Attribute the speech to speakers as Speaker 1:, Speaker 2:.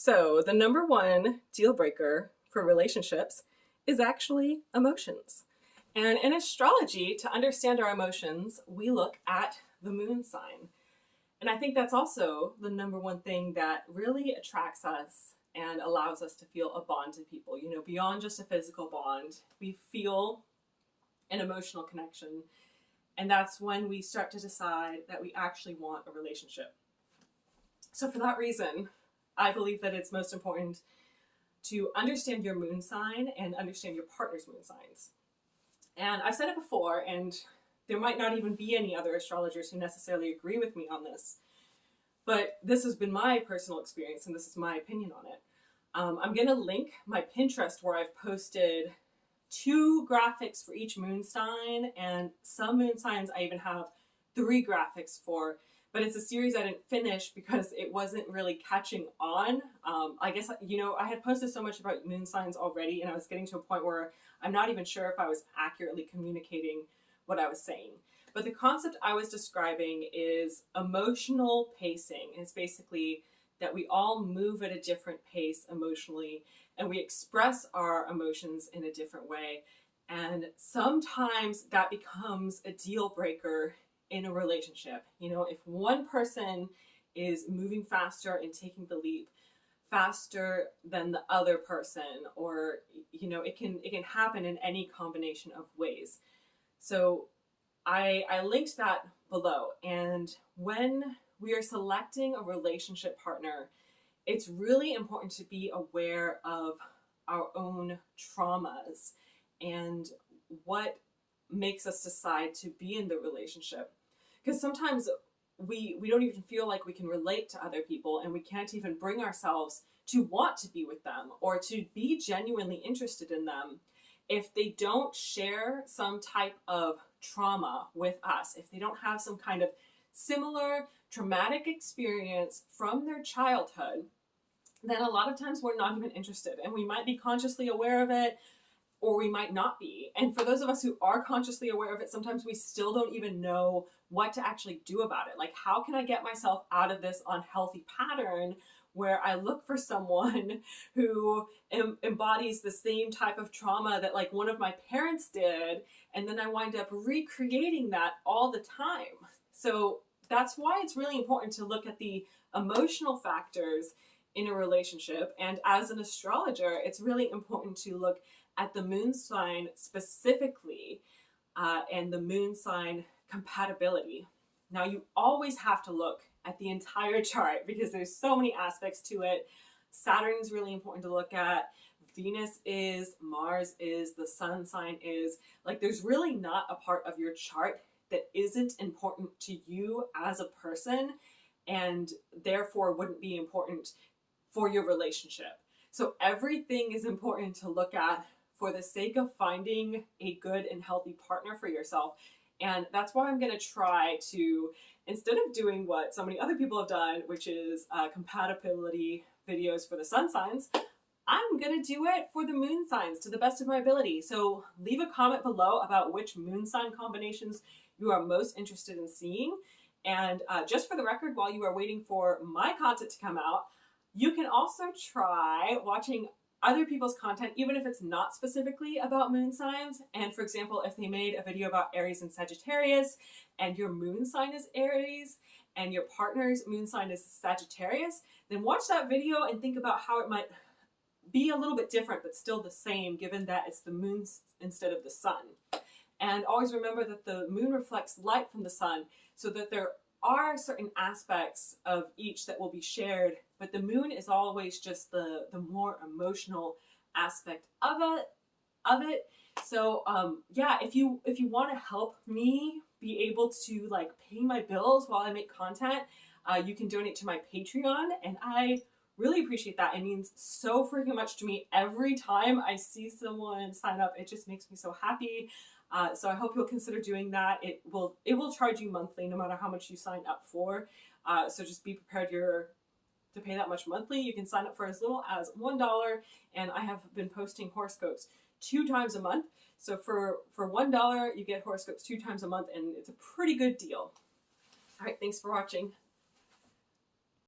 Speaker 1: So, the number one deal breaker for relationships is actually emotions. And in astrology, to understand our emotions, we look at the moon sign. And I think that's also the number one thing that really attracts us and allows us to feel a bond to people. You know, beyond just a physical bond, we feel an emotional connection. And that's when we start to decide that we actually want a relationship. So, for that reason, I believe that it's most important to understand your moon sign and understand your partner's moon signs. And I've said it before, and there might not even be any other astrologers who necessarily agree with me on this, but this has been my personal experience, and this is my opinion on it. I'm going to link my Pinterest where I've posted 2 graphics for each moon sign, and some moon signs I even have 3 graphics for. But it's a series I didn't finish because it wasn't really catching on. I guess, I had posted so much about moon signs already, and I was getting to a point where I'm not even sure if I was accurately communicating what I was saying. But the concept I was describing is emotional pacing. It's basically that we all move at a different pace emotionally, and we express our emotions in a different way. And sometimes that becomes a deal breaker in a relationship. You know, if one person is moving faster and taking the leap faster than the other person, or it can happen in any combination of ways. So I linked that below. And when we are selecting a relationship partner, it's really important to be aware of our own traumas and what makes us decide to be in the relationship. Because sometimes we don't even feel like we can relate to other people, and we can't even bring ourselves to want to be with them or to be genuinely interested in them if they don't share some type of trauma with us, if they don't have some kind of similar traumatic experience from their childhood. Then a lot of times we're not even interested, and we might be consciously aware of it, or we might not be. And for those of us who are consciously aware of it, sometimes we still don't even know what to actually do about it. Like, how can I get myself out of this unhealthy pattern where I look for someone who embodies the same type of trauma that like one of my parents did, and then I wind up recreating that all the time. So that's why it's really important to look at the emotional factors in a relationship. And as an astrologer, it's really important to look at the moon sign specifically, and the moon sign compatibility. Now, you always have to look at the entire chart because there's so many aspects to it. Saturn is really important to look at. Venus is, Mars is, the sun sign is. Like, there's really not a part of your chart that isn't important to you as a person, and therefore wouldn't be important for your relationship. So everything is important to look at for the sake of finding a good and healthy partner for yourself. And that's why I'm going to try to, instead of doing what so many other people have done, which is compatibility videos for the sun signs, I'm going to do it for the moon signs to the best of my ability. So leave a comment below about which moon sign combinations you are most interested in seeing. And just for the record, while you are waiting for my content to come out, you can also try watching other people's content, even if it's not specifically about moon signs. And for example, if they made a video about Aries and Sagittarius, and your moon sign is Aries, and your partner's moon sign is Sagittarius, then watch that video and think about how it might be a little bit different, but still the same, given that it's the moon instead of the sun. And always remember that the moon reflects light from the sun, so that there are certain aspects of each that will be shared, but the moon is always just the more emotional aspect of it. So yeah, if you want to help me be able to like pay my bills while I make content, you can donate to my Patreon, and I really appreciate that. It means so freaking much to me every time I see someone sign up. It just makes me so happy. So I hope you'll consider doing that. It will charge you monthly no matter how much you sign up for. So just be prepared to pay that much monthly. You can sign up for as little as $1, and I have been posting horoscopes 2 times a month. So for $1, you get horoscopes 2 times a month, and it's a pretty good deal. All right, thanks for watching.